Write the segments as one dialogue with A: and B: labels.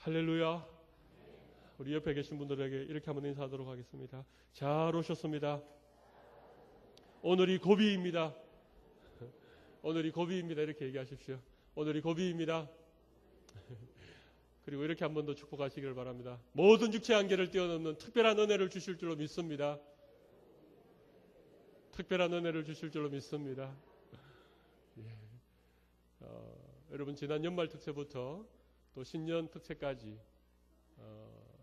A: 할렐루야. 우리 옆에 계신 분들에게 이렇게 한번 인사하도록 하겠습니다. 잘 오셨습니다. 오늘이 고비입니다. 오늘이 고비입니다. 이렇게 얘기하십시오. 오늘이 고비입니다. 그리고 이렇게 한 번 더 축복하시기를 바랍니다. 모든 육체 한계를 뛰어넘는 특별한 은혜를 주실 줄로 믿습니다. 특별한 은혜를 주실 줄로 믿습니다. 여러분 지난 연말 특세부터 또 신년 특세까지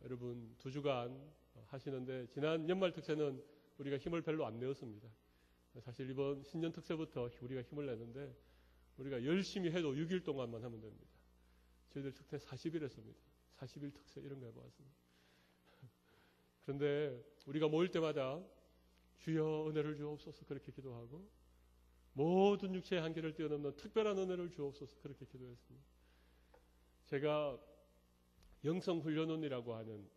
A: 여러분 2주간 하시는데 하시는데 연말 특세는 우리가 힘을 별로 안 내었습니다. 사실 이번 신년 특세부터 우리가 힘을 내는데 우리가 열심히 해도 6일 동안만 하면 됩니다. 저희들 특세 40일 했습니다. 40일 특세 이런 거 해보았습니다. 그런데 우리가 모일 때마다 주여 은혜를 주옵소서 그렇게 기도하고 모든 육체의 한계를 뛰어넘는 특별한 은혜를 주옵소서 그렇게 기도했습니다. 제가 영성훈련원이라고 하는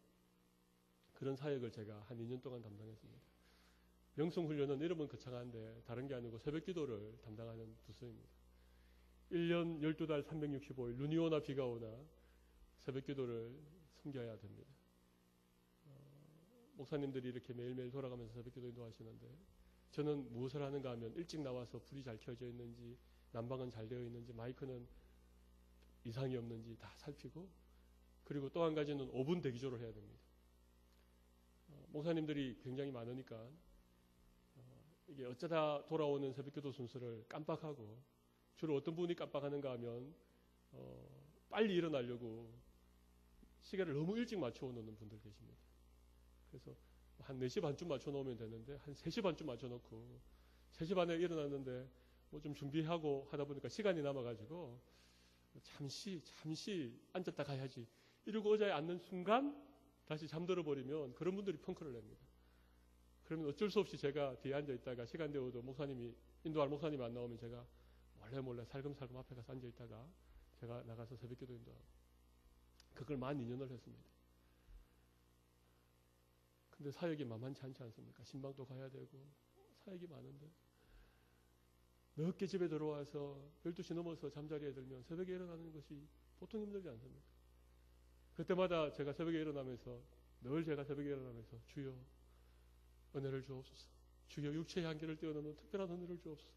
A: 그런 사역을 제가 한 2년 동안 담당했습니다. 영성훈련원 이름은 거창한데 다른 게 아니고 새벽기도를 담당하는 부서입니다. 1년 12달 365일 눈이 오나 비가 오나 새벽기도를 섬겨야 됩니다. 목사님들이 이렇게 매일매일 돌아가면서 새벽기도 인도하시는데 저는 무엇을 하는가 하면 일찍 나와서 불이 잘 켜져 있는지 난방은 잘 되어 있는지 마이크는 이상이 없는지 다 살피고 그리고 또 한 가지는 5분 대기조를 해야 됩니다. 목사님들이 굉장히 많으니까 이게 어쩌다 돌아오는 새벽기도 순서를 깜빡하고 주로 어떤 분이 깜빡하는가 하면 빨리 일어나려고 시계를 너무 일찍 맞춰 놓는 분들 계십니다. 그래서 한 4시 반쯤 맞춰 놓으면 되는데 한 3시 반쯤 맞춰 놓고 3시 반에 일어났는데 뭐 좀 준비하고 하다 보니까 시간이 남아가지고 잠시 앉았다 가야지 이러고 의자에 앉는 순간 다시 잠들어 버리면 그런 분들이 펑크를 냅니다. 그러면 어쩔 수 없이 제가 뒤에 앉아 있다가 시간 되어도 인도할 목사님이 안 나오면 제가 몰래 살금살금 앞에 가서 앉아 있다가 제가 나가서 새벽기도 인도하고 그걸 만 2년을 했습니다. 근데 사역이 만만치 않지 않습니까? 신방도 가야 되고 사역이 많은데 늦게 집에 들어와서 12시 넘어서 잠자리에 들면 새벽에 일어나는 것이 보통 힘들지 않습니까? 그때마다 제가 새벽에 일어나면서 주여 은혜를 주옵소서. 주여 육체의 한계를 뛰어넘는 특별한 은혜를 주옵소서.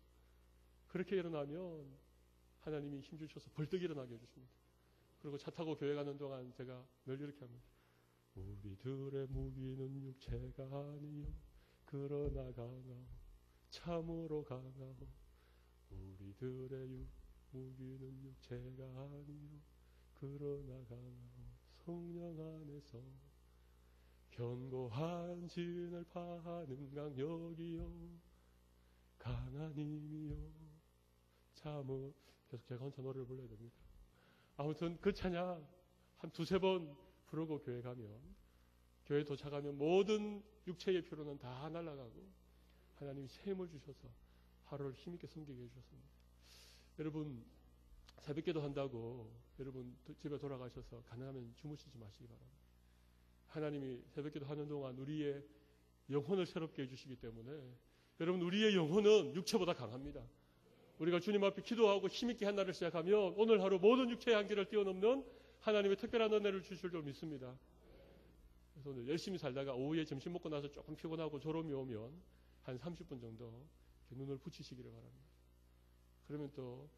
A: 그렇게 일어나면 하나님이 힘 주셔서 벌떡 일어나게 해주십니다. 그리고 차 타고 교회 가는 동안 제가 늘 이렇게 합니다. 우리들의 무기는 육체가 아니요 그러나 강하오 참으로 강하오 우리들의 무기는 육체가 아니요 그러나 강하오 성령 안에서 견고한 진을 파는 강력이요 강한 힘이요 참으로 계속 제가 혼자 노래를 불러야 됩니다. 아무튼 그 찬양 한 2-3번 부르고 교회 가면 교회 도착하면 모든 육체의 피로는 다 날아가고 하나님이 새 힘을 주셔서 하루를 힘있게 섬기게 해주셨습니다. 여러분 새벽기도 한다고 여러분 집에 돌아가셔서 가능하면 주무시지 마시기 바랍니다. 하나님이 새벽기도 하는 동안 우리의 영혼을 새롭게 해주시기 때문에 여러분 우리의 영혼은 육체보다 강합니다. 우리가 주님 앞에 기도하고 힘있게 한 날을 시작하면 오늘 하루 모든 육체의 한계를 뛰어넘는 하나님의 특별한 은혜를 주실 줄 믿습니다. 그래서 오늘 열심히 살다가 오후에 점심 먹고 나서 조금 피곤하고 졸음이 오면 한 30분 정도 이렇게 눈을 붙이시기를 바랍니다. 그러면 또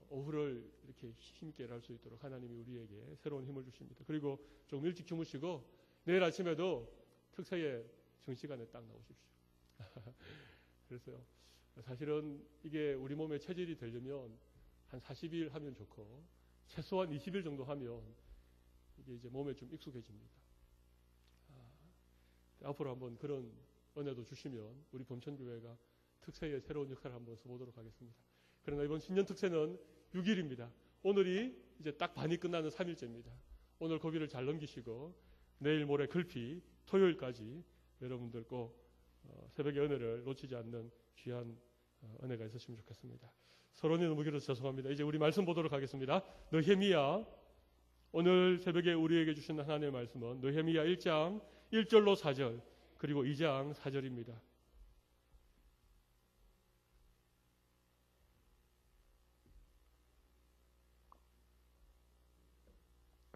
A: 오후를 이렇게 힘있게 일할 수 있도록 하나님이 우리에게 새로운 힘을 주십니다. 그리고 조금 일찍 주무시고 내일 아침에도 특세에 정시간에 딱 나오십시오. 그래서 사실은 이게 우리 몸에 체질이 되려면 한 40일 하면 좋고 최소한 20일 정도 하면 이게 이제 몸에 좀 익숙해집니다. 앞으로 한번 그런 은혜도 주시면 우리 범천교회가 특세의 새로운 역할을 한번 써보도록 하겠습니다. 그러나 이번 신년 특세는 6일입니다. 오늘이 이제 딱 반이 끝나는 3일째입니다. 오늘 고비를 잘 넘기시고 내일 모레 글피 토요일까지 여러분들 꼭 새벽의 은혜를 놓치지 않는 귀한 은혜가 있으시면 좋겠습니다. 서론이 너무 길어서 죄송합니다. 이제 우리 말씀 보도록 하겠습니다. 느헤미야 오늘 새벽에 우리에게 주신 하나님의 말씀은 느헤미야 1장 1절로 4절 그리고 2장 4절입니다.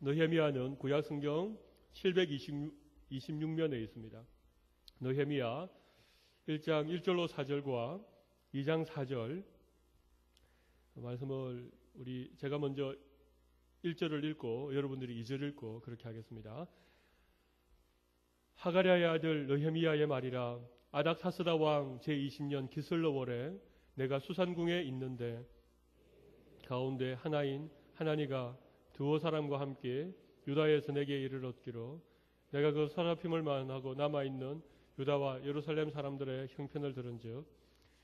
A: 느헤미야는 구약성경 726면에 있습니다. 느헤미야 1장 1절로 4절과 2장 4절 말씀을 제가 먼저 1절을 읽고 여러분들이 2절을 읽고 그렇게 하겠습니다. 하가랴의 아들 느헤미야의 말이라. 아닥사스다 왕 제20년 기슬로월에 내가 수산궁에 있는데 가운데 하나인 하나니가 두어 사람과 함께 유다에서 내게 이르렀기로 내가 그 사람임을 만하고 남아있는 유다와 예루살렘 사람들의 형편을 들은즉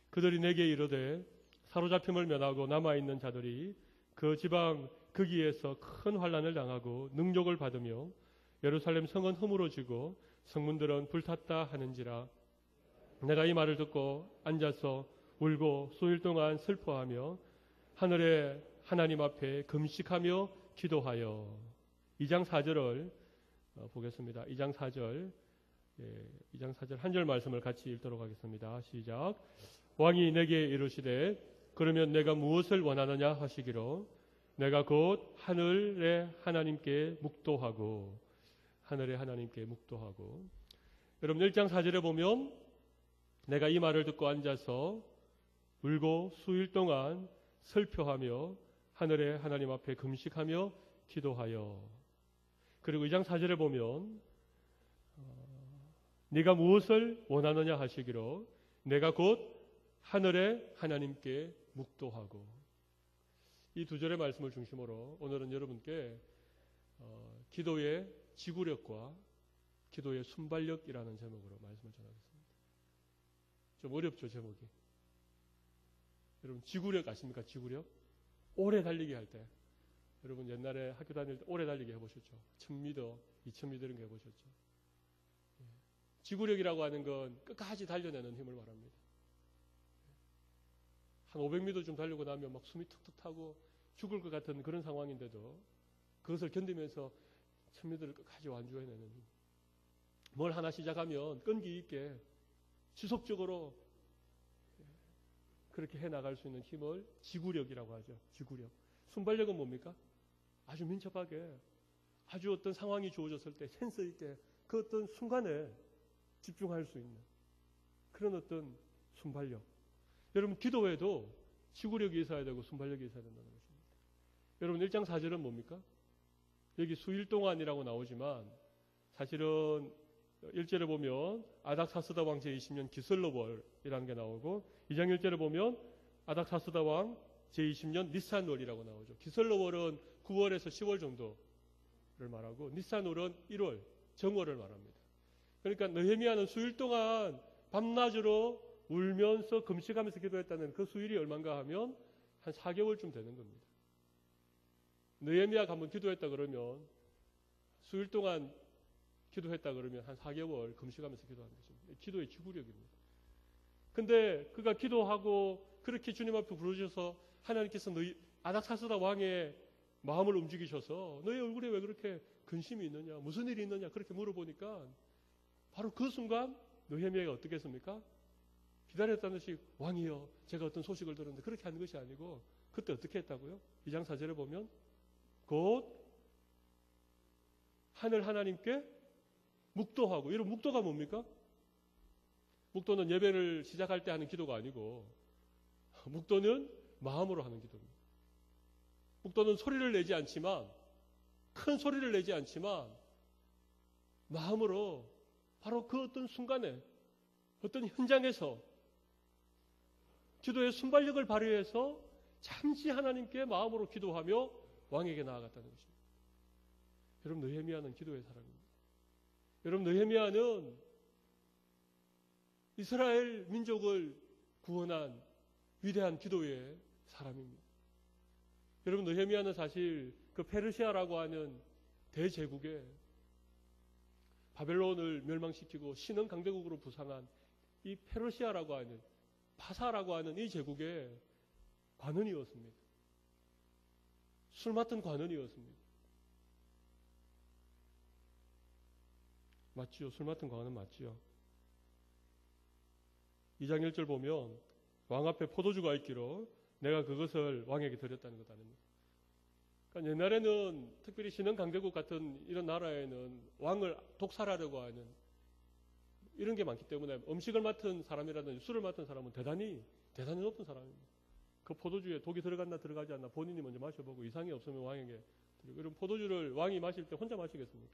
A: 그들이 내게 이르되 사로잡힘을 면하고 남아있는 자들이 그 지방 거기에서 큰 환난을 당하고 능욕을 받으며 예루살렘 성은 허물어지고 성문들은 불탔다 하는지라. 내가 이 말을 듣고 앉아서 울고 수일 동안 슬퍼하며 하늘의 하나님 앞에 금식하며 기도하여. 2장 4절을 보겠습니다. 2장 4절 한 절 말씀을 같이 읽도록 하겠습니다. 시작. 왕이 내게 이르시되 그러면 내가 무엇을 원하느냐 하시기로 내가 곧 하늘의 하나님께 묵도하고. 여러분 1장 4절에 보면 내가 이 말을 듣고 앉아서 울고 수일 동안 슬퍼하며 하늘의 하나님 앞에 금식하며 기도하여. 그리고 2장 4절에 보면 네가 무엇을 원하느냐 하시기로 내가 곧 하늘의 하나님께 묵도하고. 이 두 절의 말씀을 중심으로 오늘은 여러분께 기도의 지구력과 기도의 순발력이라는 제목으로 말씀을 전하겠습니다. 좀 어렵죠, 제목이. 여러분 지구력 아십니까? 지구력? 오래 달리기 할 때. 여러분 옛날에 학교 다닐 때 오래 달리기 해보셨죠? 1000m, 2000m 이런 거 해보셨죠? 지구력이라고 하는 건 끝까지 달려내는 힘을 말합니다. 한 500m 좀 달리고 나면 막 숨이 턱턱 타고 죽을 것 같은 그런 상황인데도 그것을 견디면서 1000m를 끝까지 완주해내는 힘. 뭘 하나 시작하면 끈기 있게 지속적으로 그렇게 해나갈 수 있는 힘을 지구력이라고 하죠. 지구력. 순발력은 뭡니까? 아주 민첩하게 아주 어떤 상황이 주어졌을 때 센스 있게 그 어떤 순간에 집중할 수 있는 그런 어떤 순발력. 여러분 기도에도 지구력이 있어야 되고 순발력이 있어야 된다는 것입니다. 여러분 1장 4절은 뭡니까? 여기 수일 동안이라고 나오지만 사실은 1절에 보면 아닥사스다 왕 제20년 기슬로월이라는 게 나오고 2장 1절에 보면 아닥사스다 왕 제20년 니산월이라고 나오죠. 기슬로월은 9월에서 10월 정도를 말하고 니산월은 1월 정월을 말합니다. 그러니까 느헤미야는 수일 동안 밤낮으로 울면서 금식하면서 기도했다는 그 수일이 얼마인가 하면 한 4개월쯤 되는 겁니다. 느헤미야가 한번 기도했다 그러면 수일 동안 기도했다 그러면 한 4개월 금식하면서 기도하는 것입니다. 기도의 지구력입니다. 근데 그가 기도하고 그렇게 주님 앞에 부르셔서 하나님께서 아닥사스다 왕의 마음을 움직이셔서 너의 얼굴에 왜 그렇게 근심이 있느냐, 무슨 일이 있느냐 그렇게 물어보니까 바로 그 순간 느헤미야가 어떻게 했습니까? 기다렸다는 듯이 왕이여 제가 어떤 소식을 들었는데 그렇게 하는 것이 아니고 그때 어떻게 했다고요? 2장 4절에 보면 곧 하늘 하나님께 묵도하고. 여러분 묵도가 뭡니까? 묵도는 예배를 시작할 때 하는 기도가 아니고 묵도는 마음으로 하는 기도입니다. 묵도는 소리를 내지 않지만 큰 소리를 내지 않지만 마음으로 바로 그 어떤 순간에 어떤 현장에서 기도의 순발력을 발휘해서 잠시 하나님께 마음으로 기도하며 왕에게 나아갔다는 것입니다. 여러분 느헤미야는 기도의 사람입니다. 여러분 느헤미야는 이스라엘 민족을 구원한 위대한 기도의 사람입니다. 여러분 느헤미야는 사실 그 페르시아라고 하는 대제국에 바벨론을 멸망시키고 신흥 강대국으로 부상한 이 페르시아라고 하는 바사라고 하는 이 제국의 관원이었습니다. 술 맡은 관원이었습니다. 맞지요? 술 맡은 관원 맞지요? 2장 1절 보면 왕 앞에 포도주가 있기로 내가 그것을 왕에게 드렸다는 것 아닙니까? 그러니까 옛날에는 특별히 신흥 강대국 같은 이런 나라에는 왕을 독살하려고 하는 이런 게 많기 때문에 음식을 맡은 사람이라든지 술을 맡은 사람은 대단히 높은 사람입니다. 그 포도주에 독이 들어갔나 들어가지 않나 본인이 먼저 마셔보고 이상이 없으면 왕에게 드리고, 이런 포도주를 왕이 마실 때 혼자 마시겠습니까?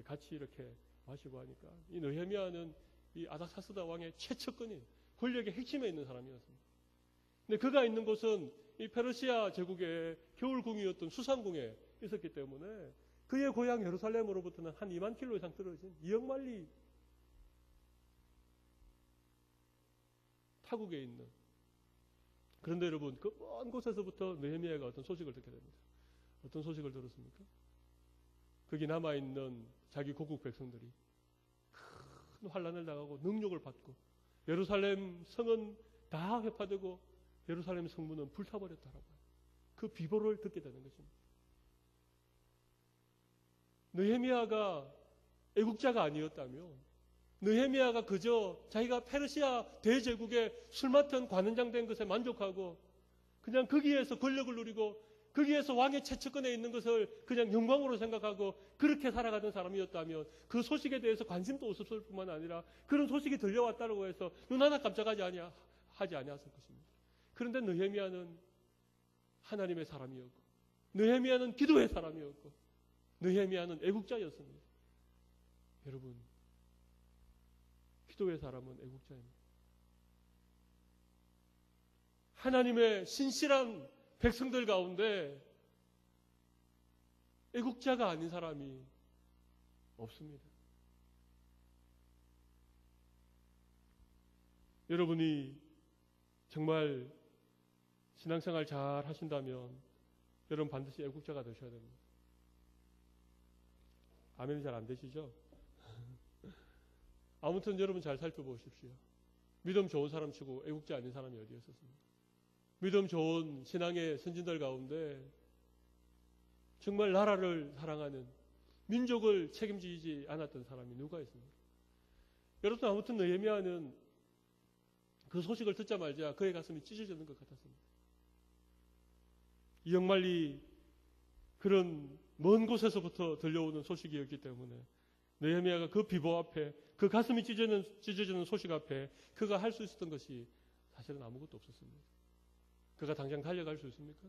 A: 같이 이렇게 마시고 하니까 이 느헤미야는 이 아닥사스다 왕의 최측근인 권력의 핵심에 있는 사람이었습니다. 근데 그가 있는 곳은 이 페르시아 제국의 겨울궁이었던 수상궁에 있었기 때문에 그의 고향 예루살렘으로부터는 한 2만 킬로 이상 떨어진 2억 마리 타국에 있는, 그런데 여러분 그 먼 곳에서부터 느헤미야가 어떤 소식을 듣게 됩니다. 어떤 소식을 들었습니까? 거기 남아있는 자기 고국 백성들이 큰 환란을 당하고 능욕을 받고 예루살렘 성은 다 회파되고 예루살렘 성문은 불타버렸다라고 그 비보를 듣게 되는 것입니다. 느헤미야가 애국자가 아니었다면, 느헤미야가 그저 자기가 페르시아 대제국의 술 맡은 관원장 된 것에 만족하고 그냥 거기에서 권력을 누리고 거기에서 왕의 최측근에 있는 것을 그냥 영광으로 생각하고 그렇게 살아가던 사람이었다면 그 소식에 대해서 관심도 없었을 뿐만 아니라 그런 소식이 들려왔다고 해서 눈 하나 깜짝하지 아니었을 것입니다. 그런데 느헤미야는 하나님의 사람이었고, 느헤미야는 기도의 사람이었고, 느헤미야는 애국자였습니다. 여러분, 기도의 사람은 애국자입니다. 하나님의 신실한 백성들 가운데 애국자가 아닌 사람이 없습니다. 여러분이 정말 신앙생활 잘 하신다면 여러분 반드시 애국자가 되셔야 됩니다. 아멘이 잘 안 되시죠? 아무튼 여러분 잘 살펴보십시오. 믿음 좋은 사람 치고 애국자 아닌 사람이 어디 있었습니까? 믿음 좋은 신앙의 선진들 가운데 정말 나라를 사랑하는, 민족을 책임지지 않았던 사람이 누가 있습니까? 여러분, 아무튼 느헤미야는 그 소식을 듣자마자 그의 가슴이 찢어지는 것 같았습니다. 이 역말리 그런 먼 곳에서부터 들려오는 소식이었기 때문에 느헤미야가 그 비보 앞에, 그 가슴이 찢어지는 소식 앞에 그가 할 수 있었던 것이 사실은 아무것도 없었습니다. 그가 당장 달려갈 수 있습니까?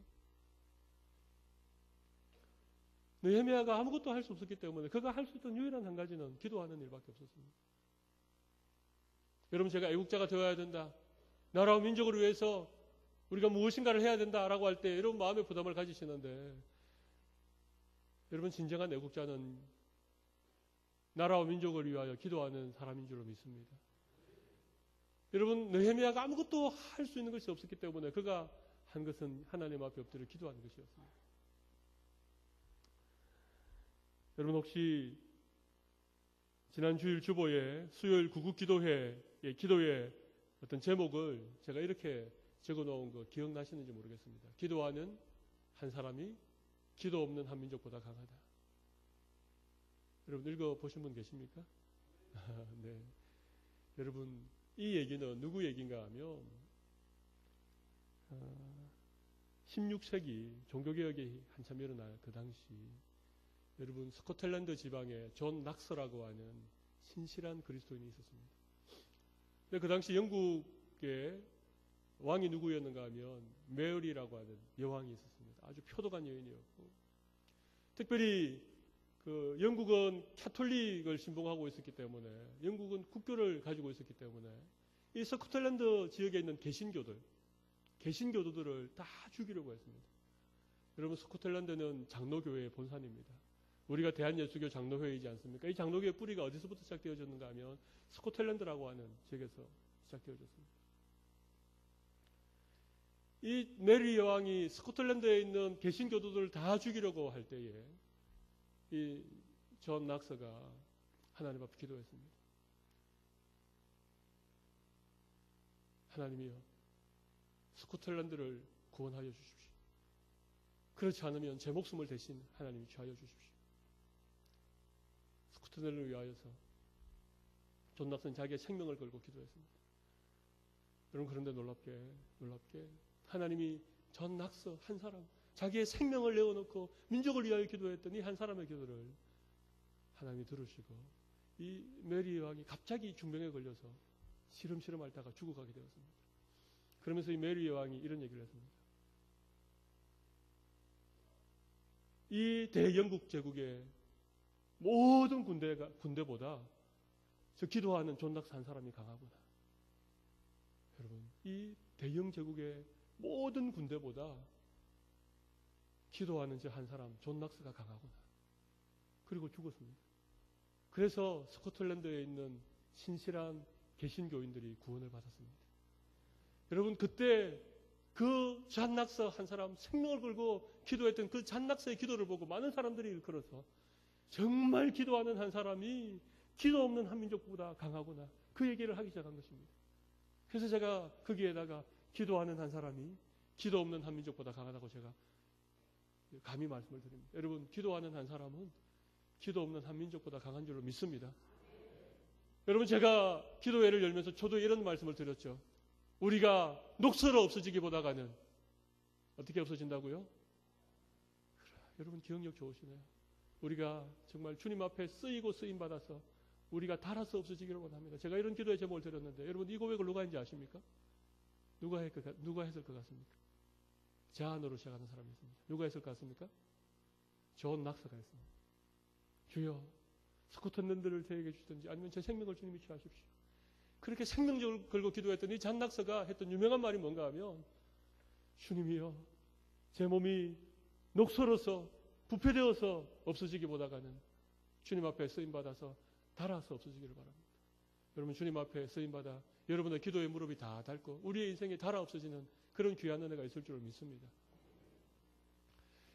A: 느헤미야가 아무것도 할 수 없었기 때문에 그가 할 수 있던 유일한 한 가지는 기도하는 일밖에 없었습니다. 여러분, 제가 애국자가 되어야 된다, 나라와 민족을 위해서 우리가 무엇인가를 해야 된다라고 할 때 이런 마음의 부담을 가지시는데, 여러분, 진정한 애국자는 나라와 민족을 위하여 기도하는 사람인 줄로 믿습니다. 여러분, 느헤미야가 아무것도 할 수 있는 것이 없었기 때문에 그가 한 것은 하나님 앞에 엎드려 기도하는 것이었습니다. 여러분, 혹시 지난 주일 주보에 수요일 구국 기도회의 기도의 어떤 제목을 제가 이렇게 적어놓은 거 기억나시는지 모르겠습니다. 기도하는 한 사람이 기도 없는 한 민족보다 강하다. 여러분, 읽어보신 분 계십니까? 네. 여러분, 이 얘기는 누구 얘기인가 하면 16세기 종교개혁이 한참 일어날 그 당시, 여러분, 스코틀랜드 지방에 존 낙서라고 하는 신실한 그리스도인이 있었습니다. 근데 그 당시 영국의 왕이 누구였는가 하면 메어리라고 하는 여왕이 있었습니다. 아주 표독한 여인이었고, 특별히 그 영국은 캐톨릭을 신봉하고 있었기 때문에, 영국은 국교를 가지고 있었기 때문에 이 스코틀랜드 지역에 있는 개신교도들을 다 죽이려고 했습니다. 여러분, 스코틀랜드는 장로교회의 본산입니다. 우리가 대한예수교 장로회이지 않습니까? 이 장로교의 뿌리가 어디서부터 시작되어졌는가 하면 스코틀랜드라고 하는 지역에서 시작되어졌습니다. 이 메리 여왕이 스코틀랜드에 있는 개신교도들을 다 죽이려고 할 때에 이 존 낙서가 하나님 앞에 기도했습니다. 하나님이여, 스코틀랜드를 구원하여 주십시오. 그렇지 않으면 제 목숨을 대신 하나님이 취하여 주십시오. 스코틀랜드를 위하여서 존 낙서는 자기의 생명을 걸고 기도했습니다. 여러분, 그런데 놀랍게 하나님이 존 낙서 한 사람, 자기의 생명을 내어놓고 민족을 위하여 기도했던 이 한 사람의 기도를 하나님이 들으시고 이 메리 여왕이 갑자기 중병에 걸려서 시름시름 앓다가 죽어가게 되었습니다. 그러면서 이 메리 여왕이 이런 얘기를 했습니다. 이 대영국 제국의 모든 군대보다 저 기도하는 존 낙스 한 사람이 강하구나. 여러분, 이 대영 제국의 모든 군대보다 기도하는 저 한 사람 존 낙스가 강하구나. 그리고 죽었습니다. 그래서 스코틀랜드에 있는 신실한 개신교인들이 구원을 받았습니다. 여러분, 그때 그 잔 낙스 한 사람 생명을 걸고 기도했던 그 잔 낙스의 기도를 보고 많은 사람들이 일컬어서 정말 기도하는 한 사람이 기도 없는 한민족보다 강하구나. 그 얘기를 하기 시작한 것입니다. 그래서 제가 거기에다가 기도하는 한 사람이 기도 없는 한민족보다 강하다고 제가 감히 말씀을 드립니다. 여러분, 기도하는 한 사람은 기도 없는 한민족보다 강한 줄로 믿습니다. 여러분, 제가 기도회를 열면서 저도 이런 말씀을 드렸죠. 우리가 녹슬어 없어지기보다가는 어떻게 없어진다고요? 여러분, 기억력 좋으시네요. 우리가 정말 주님 앞에 쓰이고 쓰임받아서 우리가 닳아서 없어지기를 원합니다. 제가 이런 기도의 제목을 드렸는데 여러분, 이 고백을 누가 했는지 아십니까? 누가 했을 것 같습니까? 자안으로 시작하는 사람이 있습니다. 누가 했을 것 같습니까? 존 낙스가 했습니다. 주여, 스코틀랜드를 저에게 주든지 아니면 제 생명을 주님이 취하십시오. 그렇게 생명을 걸고 기도했던 이 잔 낙스가 했던 유명한 말이 뭔가 하면, 주님이여, 제 몸이 녹슬어서 부패되어서 없어지기보다가는 주님 앞에 쓰임받아서 닳아서 없어지기를 바랍니다. 여러분, 주님 앞에 쓰임받아 여러분의 기도의 무릎이 다 닳고 우리의 인생이 닳아 없어지는 그런 귀한 은혜가 있을 줄 믿습니다.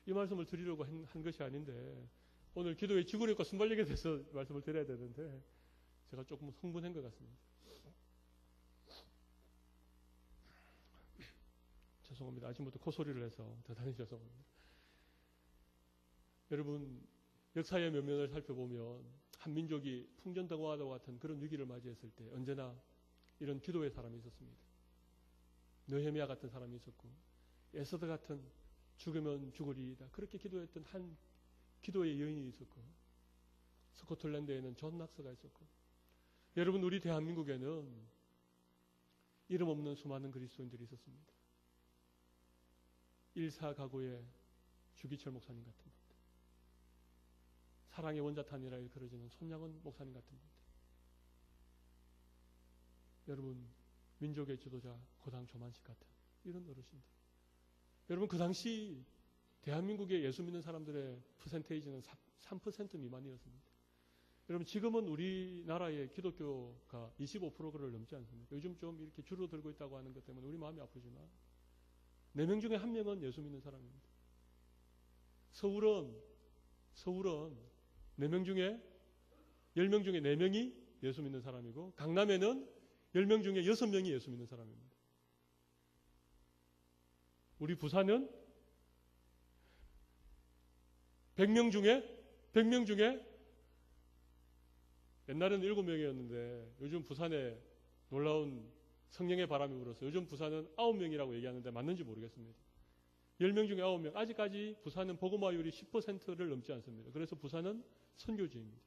A: 이 말씀을 드리려고 한 것이 아닌데 오늘 기도의 지구력과 순발력에 대해서 말씀을 드려야 되는데 제가 조금 흥분한 것 같습니다. 죄송합니다. 아침부터 코소리를 해서 대단히 죄송합니다. 여러분, 역사의 면면을 살펴보면 한민족이 풍전등화와 같은 그런 위기를 맞이했을 때 언제나 이런 기도의 사람이 있었습니다. 느헤미야 같은 사람이 있었고 에스더 같은 죽으면 죽으리이다 그렇게 기도했던 한 기도의 여인이 있었고 스코틀랜드에는 존 낙스가 있었고 여러분, 우리 대한민국에는 이름 없는 수많은 그리스도인들이 있었습니다. 일사가구의 주기철 목사님 같은 분들, 사랑의 원자탄이라 일컬어지는 손양원 목사님 같은 분들, 여러분, 민족의 지도자 고당 조만식 같은 이런 어르신들, 여러분, 그 당시 대한민국의 예수 믿는 사람들의 퍼센테이지는 3% 미만이었습니다. 여러분, 지금은 우리나라의 기독교가 25%를 넘지 않습니까? 요즘 좀 이렇게 줄어들고 있다고 하는 것 때문에 우리 마음이 아프지만 4명 중에 1명은 예수 믿는 사람입니다. 서울은 4명 중에 10명 중에 4명이 예수 믿는 사람이고 강남에는 10명 중에 6명이 예수 믿는 사람입니다. 우리 부산은 100명 중에 옛날에는 7명이었는데 요즘 부산에 놀라운 성령의 바람이 불어서 요즘 부산은 9명이라고 얘기하는데 맞는지 모르겠습니다. 10명 중에 9명. 아직까지 부산은 복음화율이 10%를 넘지 않습니다. 그래서 부산은 선교지입니다.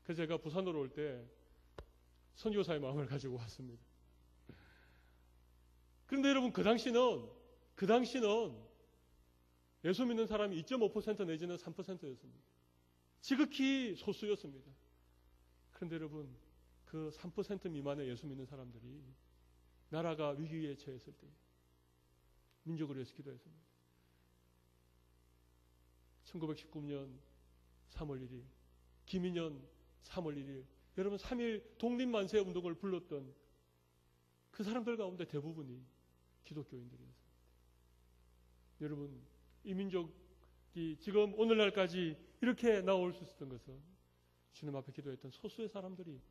A: 그래서 제가 부산으로 올 때 선교사의 마음을 가지고 왔습니다. 그런데 여러분, 그 당시는 예수 믿는 사람이 2.5% 내지는 3%였습니다. 지극히 소수였습니다. 그런데 여러분, 그 3% 미만의 예수 믿는 사람들이 나라가 위기에 처했을 때 민족을 위해서 기도했습니다. 1919년 3월 1일, 김인현 3월 1일, 여러분 3.1 독립만세 운동을 불렀던 그 사람들 가운데 대부분이 기독교인들이었습니다. 여러분, 이 민족이 지금 오늘날까지 이렇게 나올 수 있었던 것은 주님 앞에 기도했던 소수의 사람들이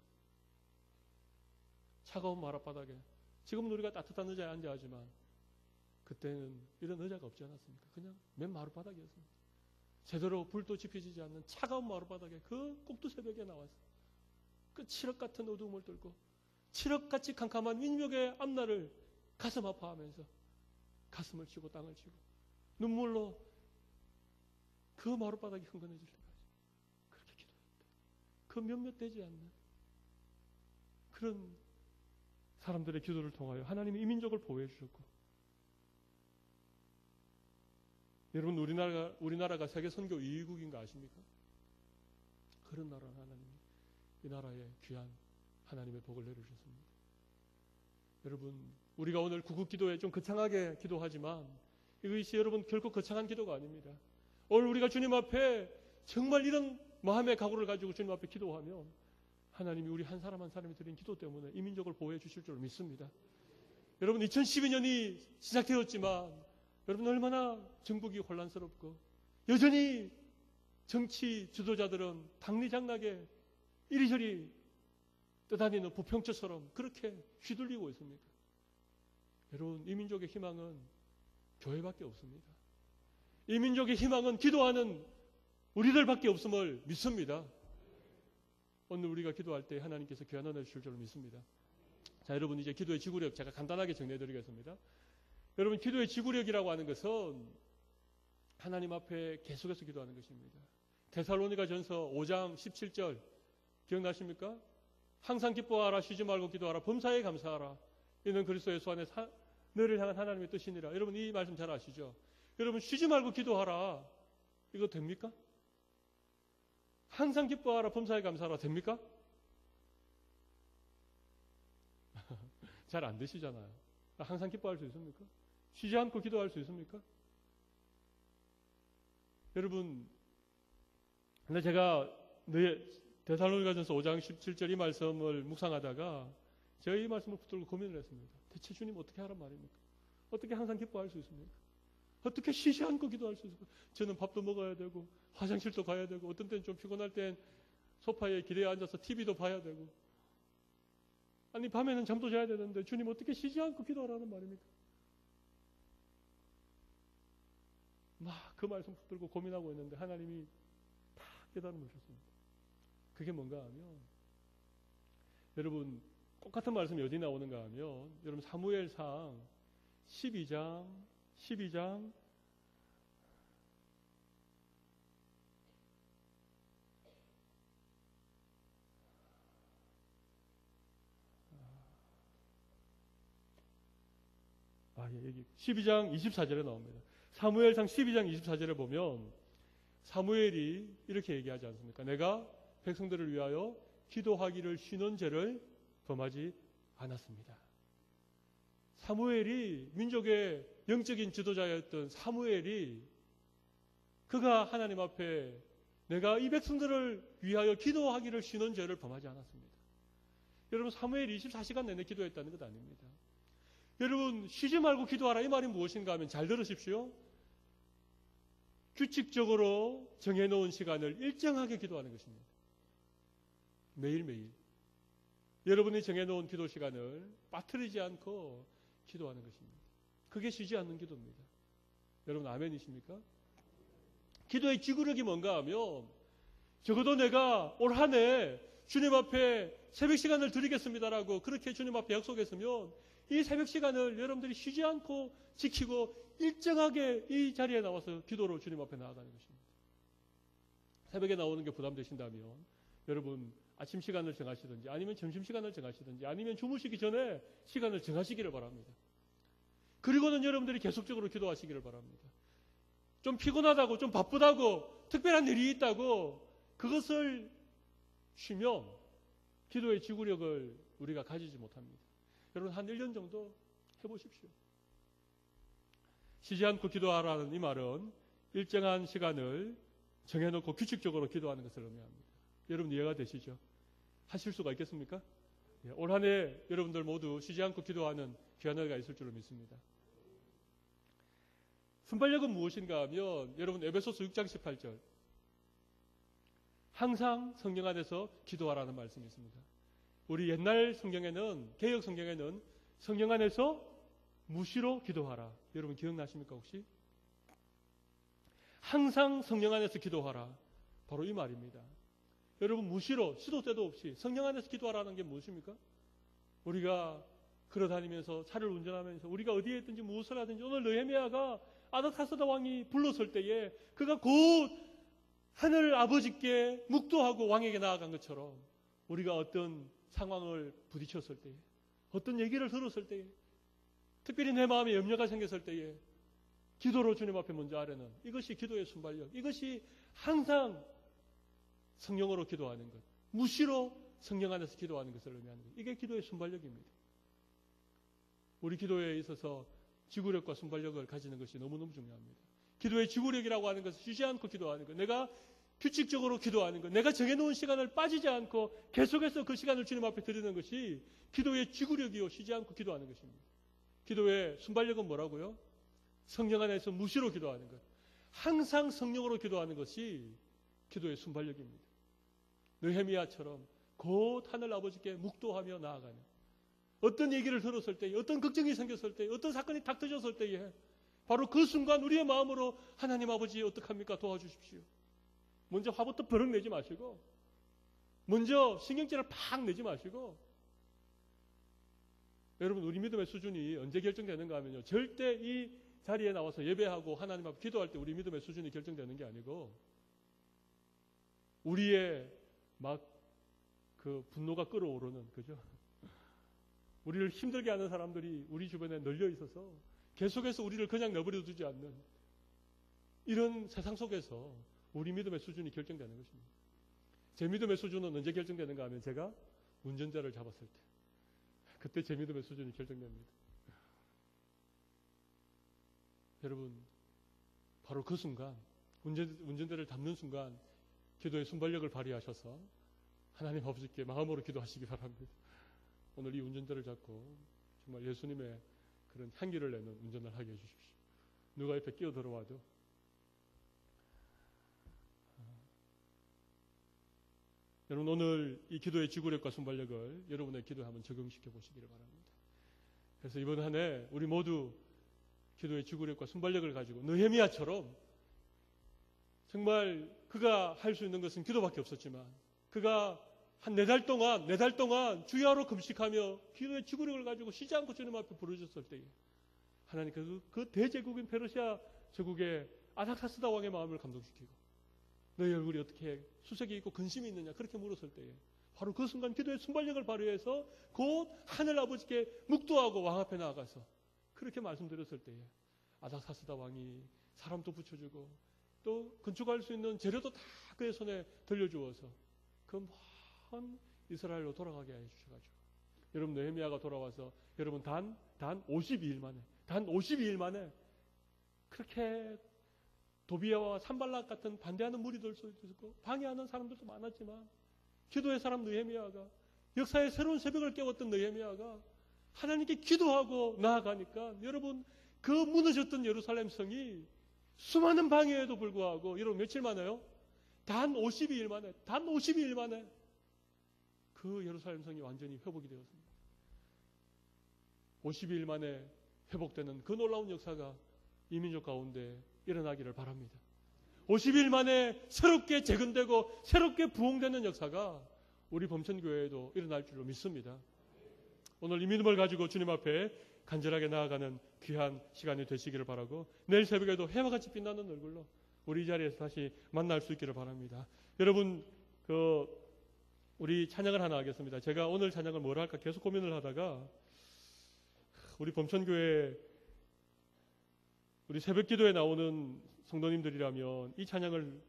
A: 차가운 마룻바닥에, 지금은 우리가 따뜻한 의자에 앉아 하지만 그때는 이런 의자가 없지 않았습니까? 그냥 맨 마룻바닥이었습니다. 제대로 불도 지펴지지 않는 차가운 마룻바닥에 그 꼭두새벽에 나와서 그 칠흑 같은 어두움을 뚫고 칠흑같이 캄캄한 민족의 앞날을 가슴 아파하면서 가슴을 치고 땅을 치고 눈물로 그 마룻바닥이 흥건해질 때까지 그렇게 기도했다. 그 몇몇 되지 않는 그런 사람들의 기도를 통하여 하나님이 이 민족을 보호해 주셨고, 여러분 우리나라가 세계 선교 2위국인 거 아십니까? 그런 나라는 하나님이 이 나라에 귀한 하나님의 복을 내려주셨습니다. 여러분, 우리가 오늘 구국 기도에 좀 거창하게 기도하지만 이것이 여러분 결코 거창한 기도가 아닙니다. 오늘 우리가 주님 앞에 정말 이런 마음의 각오를 가지고 주님 앞에 기도하면 하나님이 우리 한 사람 한 사람이 드린 기도 때문에 이 민족을 보호해 주실 줄 믿습니다. 여러분, 2012년이 시작되었지만 여러분 얼마나 정국이 혼란스럽고 여전히 정치 지도자들은 당리장락에 이리저리 떠다니는 부평초처럼 그렇게 휘둘리고 있습니다. 여러분, 이 민족의 희망은 교회밖에 없습니다. 이 민족의 희망은 기도하는 우리들밖에 없음을 믿습니다. 오늘 우리가 기도할 때 하나님께서 귀한 은혜 주실 줄 믿습니다. 자, 여러분, 이제 기도의 지구력 제가 간단하게 정리해드리겠습니다. 여러분, 기도의 지구력이라고 하는 것은 하나님 앞에 계속해서 기도하는 것입니다. 데살로니가전서 5장 17절 기억나십니까? 항상 기뻐하라, 쉬지 말고 기도하라, 범사에 감사하라. 이는 그리스도 예수 안에 너를 향한 하나님의 뜻이니라. 여러분, 이 말씀 잘 아시죠? 여러분, 쉬지 말고 기도하라. 이거 됩니까? 항상 기뻐하라, 범사에 감사하라 됩니까? 잘 안 되시잖아요. 항상 기뻐할 수 있습니까? 쉬지 않고 기도할 수 있습니까? 여러분, 근데 제가 데살로니가전서 5장 17절 이 말씀을 묵상하다가 제가 이 말씀을 붙들고 고민을 했습니다. 대체 주님 어떻게 하란 말입니까? 어떻게 항상 기뻐할 수 있습니까? 어떻게 쉬지 않고 기도할 수 있습니까? 저는 밥도 먹어야 되고 화장실도 가야 되고 어떤 때는 좀 피곤할 땐 소파에 기대에 앉아서 TV도 봐야 되고, 아니 밤에는 잠도 자야 되는데 주님 어떻게 쉬지 않고 기도하라는 말입니까? 막 그 말씀 붙들고 고민하고 있는데 하나님이 다 깨달음을 주셨습니다. 그게 뭔가 하면, 여러분 똑같은 말씀이 어디 나오는가 하면 여러분 사무엘상 12장 여기 12장 24절에 나옵니다. 사무엘상 12장 24절에 보면 사무엘이 이렇게 얘기하지 않습니까? 내가 백성들을 위하여 기도하기를 쉬는 죄를 범하지 않았습니다. 사무엘이 민족의 영적인 지도자였던 사무엘이 그가 하나님 앞에 내가 이 백성들을 위하여 기도하기를 쉬는 죄를 범하지 않았습니다. 여러분, 사무엘이 24시간 내내 기도했다는 것 아닙니다. 여러분, 쉬지 말고 기도하라 이 말이 무엇인가 하면 잘 들으십시오. 규칙적으로 정해놓은 시간을 일정하게 기도하는 것입니다. 매일매일 여러분이 정해놓은 기도 시간을 빠뜨리지 않고 기도하는 것입니다. 그게 쉬지 않는 기도입니다. 여러분 아멘이십니까? 기도의 지구력이 뭔가 하면 적어도 내가 올 한 해 주님 앞에 새벽 시간을 드리겠습니다라고 그렇게 주님 앞에 약속했으면 이 새벽 시간을 여러분들이 쉬지 않고 지키고 일정하게 이 자리에 나와서 기도로 주님 앞에 나아가는 것입니다. 새벽에 나오는 게 부담되신다면 여러분 아침 시간을 정하시든지 아니면 점심 시간을 정하시든지 아니면 주무시기 전에 시간을 정하시기를 바랍니다. 그리고는 여러분들이 계속적으로 기도하시기를 바랍니다. 좀 피곤하다고 좀 바쁘다고 특별한 일이 있다고 그것을 쉬면 기도의 지구력을 우리가 가지지 못합니다. 여러분 한 1년 정도 해보십시오. 쉬지 않고 기도하라는 이 말은 일정한 시간을 정해놓고 규칙적으로 기도하는 것을 의미합니다. 여러분 이해가 되시죠? 하실 수가 있겠습니까? 올 한 해 여러분들 모두 쉬지 않고 기도하는 귀한 은혜가 있을 줄로 믿습니다. 순발력은 무엇인가 하면 여러분 에베소서 6장 18절 항상 성령 안에서 기도하라는 말씀이 있습니다. 우리 옛날 성경에는 개역 성경에는 성령 안에서 무시로 기도하라. 여러분 기억나십니까 혹시? 항상 성령 안에서 기도하라. 바로 이 말입니다. 여러분 무시로 시도 때도 없이 성령 안에서 기도하라는 게 무엇입니까? 우리가 걸어다니면서 차를 운전하면서 우리가 어디에 있든지 무엇을 하든지 오늘 느헤미야가 아닥사스다 왕이 불렀을 때에 그가 곧 하늘 아버지께 묵도하고 왕에게 나아간 것처럼 우리가 어떤 상황을 부딪혔을 때에 어떤 얘기를 들었을 때에 특별히 내 마음에 염려가 생겼을 때에 기도로 주님 앞에 먼저 아뢰는 이것이 기도의 순발력, 이것이 항상 성령으로 기도하는 것, 무시로 성령 안에서 기도하는 것을 의미하는 것, 이게 기도의 순발력입니다. 우리 기도에 있어서 지구력과 순발력을 가지는 것이 너무너무 중요합니다. 기도의 지구력이라고 하는 것은 쉬지 않고 기도하는 것, 내가 규칙적으로 기도하는 것, 내가 정해놓은 시간을 빠지지 않고 계속해서 그 시간을 주님 앞에 드리는 것이 기도의 지구력이요 쉬지 않고 기도하는 것입니다. 기도의 순발력은 뭐라고요? 성령 안에서 무시로 기도하는 것, 항상 성령으로 기도하는 것이 기도의 순발력입니다. 느헤미야처럼 곧 하늘 아버지께 묵도하며 나아가는, 어떤 얘기를 들었을 때에, 어떤 걱정이 생겼을 때에, 어떤 사건이 닥쳐졌을 때에 바로 그 순간 우리의 마음으로 하나님 아버지 어떡합니까? 도와주십시오. 먼저 화부터 버럭 내지 마시고, 먼저 신경질을 팍 내지 마시고, 여러분 우리 믿음의 수준이 언제 결정되는가 하면요, 절대 이 자리에 나와서 예배하고 하나님 앞에 기도할 때 우리 믿음의 수준이 결정되는 게 아니고 우리의 막 그 분노가 끓어오르는, 그죠? 우리를 힘들게 하는 사람들이 우리 주변에 널려 있어서 계속해서 우리를 그냥 내버려 두지 않는 이런 세상 속에서 우리 믿음의 수준이 결정되는 것입니다. 제 믿음의 수준은 언제 결정되는가 하면 제가 운전자를 잡았을 때, 그때 제 믿음의 수준이 결정됩니다. 여러분, 바로 그 순간, 운전대를 잡는 순간 기도의 순발력을 발휘하셔서 하나님 아버지께 마음으로 기도하시기 바랍니다. 오늘 이 운전대를 잡고 정말 예수님의 그런 향기를 내는 운전을 하게 해주십시오. 누가 옆에 끼어들어와도. 여러분 오늘 이 기도의 지구력과 순발력을 여러분의 기도에 한번 적용시켜 보시기를 바랍니다. 그래서 이번 한 해 우리 모두 기도의 지구력과 순발력을 가지고 느헤미야처럼 정말 그가 할 수 있는 것은 기도밖에 없었지만 그가 한 4달 동안 주야로 금식하며 기도의 지구력을 가지고 쉬지 않고 주님 앞에 부르셨을 때에 하나님 그 대제국인 페르시아 제국의 아닥사스다 왕의 마음을 감동시키고 너희 얼굴이 어떻게 수색이 있고 근심이 있느냐 그렇게 물었을 때에 바로 그 순간 기도의 순발력을 발휘해서 곧 하늘 아버지께 묵도하고 왕 앞에 나아가서 그렇게 말씀드렸을 때에 아닥사스다 왕이 사람도 붙여주고 또 건축할 수 있는 재료도 다 그의 손에 들려주어서 그 먼 이스라엘로 돌아가게 해주셔가지고 여러분 느헤미야가 돌아와서 여러분 단 52일 만에 그렇게 도비야와 산발락 같은 반대하는 무리들도 있고 방해하는 사람들도 많았지만 기도의 사람 느헤미야가 역사의 새로운 새벽을 깨웠던 느헤미야가 하나님께 기도하고 나아가니까 여러분 그 무너졌던 예루살렘 성이 수많은 방해에도 불구하고 여러분 며칠 만에요? 단 52일 만에 그 예루살렘 성이 완전히 회복이 되었습니다. 52일 만에 회복되는 그 놀라운 역사가 이 민족 가운데 일어나기를 바랍니다. 50일 만에 새롭게 재건되고 새롭게 부흥되는 역사가 우리 범천교회에도 일어날 줄로 믿습니다. 오늘 이 믿음을 가지고 주님 앞에 간절하게 나아가는 귀한 시간이 되시기를 바라고 내일 새벽에도 해와 같이 빛나는 얼굴로 우리 이 자리에서 다시 만날 수 있기를 바랍니다. 여러분 우리 찬양을 하나 하겠습니다. 제가 오늘 찬양을 뭘 할까 계속 고민을 하다가 우리 범천교회 우리 새벽기도에 나오는 성도님들이라면 이 찬양을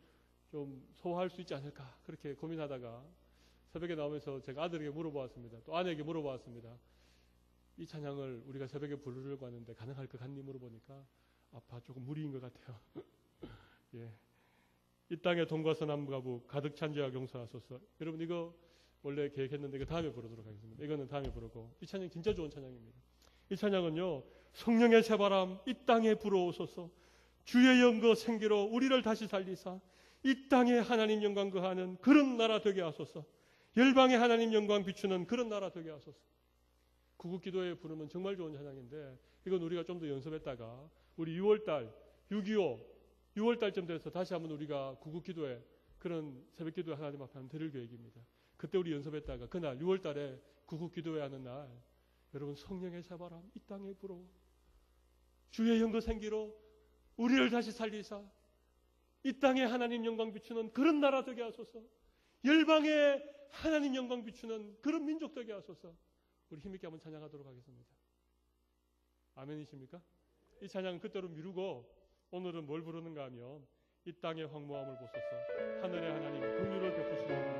A: 좀 소화할 수 있지 않을까 그렇게 고민하다가 새벽에 나오면서 제가 아들에게 물어보았습니다. 또 아내에게 물어보았습니다. 이 찬양을 우리가 새벽에 부르려고 하는데 가능할 것 같니 물어보니까 아빠 조금 무리인 것 같아요. 예. 이 땅에 돈과 선한 가부 가득 찬 자와 용서하소서. 여러분 이거 원래 계획했는데 이거 다음에 부르도록 하겠습니다. 이거는 다음에 부르고 이 찬양 진짜 좋은 찬양입니다. 이 찬양은요 성령의 새바람 이 땅에 불어오소서 주의 영거 생기로 우리를 다시 살리사 이 땅에 하나님 영광 거하는 그런 나라 되게 하소서. 열방에 하나님 영광 비추는 그런 나라 되게 하소서. 구국기도에 부르면 정말 좋은 찬양인데 이건 우리가 좀 더 연습했다가 우리 6월달 6월달쯤 돼서 다시 한번 우리가 구국기도에 그런 새벽기도에 하나님 앞에 한번 드릴 계획입니다. 그때 우리 연습했다가 그날 6월달에 구국기도회 하는 날 여러분, 성령의 새바람 이 땅에 불어 주의 영거 생기로 우리를 다시 살리사 이 땅에 하나님 영광 비추는 그런 나라 되게 하소서. 열방에 하나님 영광 비추는 그런 민족 되게 하소서. 우리 힘있게 한번 찬양하도록 하겠습니다. 아멘이십니까? 이 찬양은 그때로 미루고 오늘은 뭘 부르는가 하면 이 땅의 황무함을 보소서, 하늘의 하나님 긍휼을 베푸시옵소서.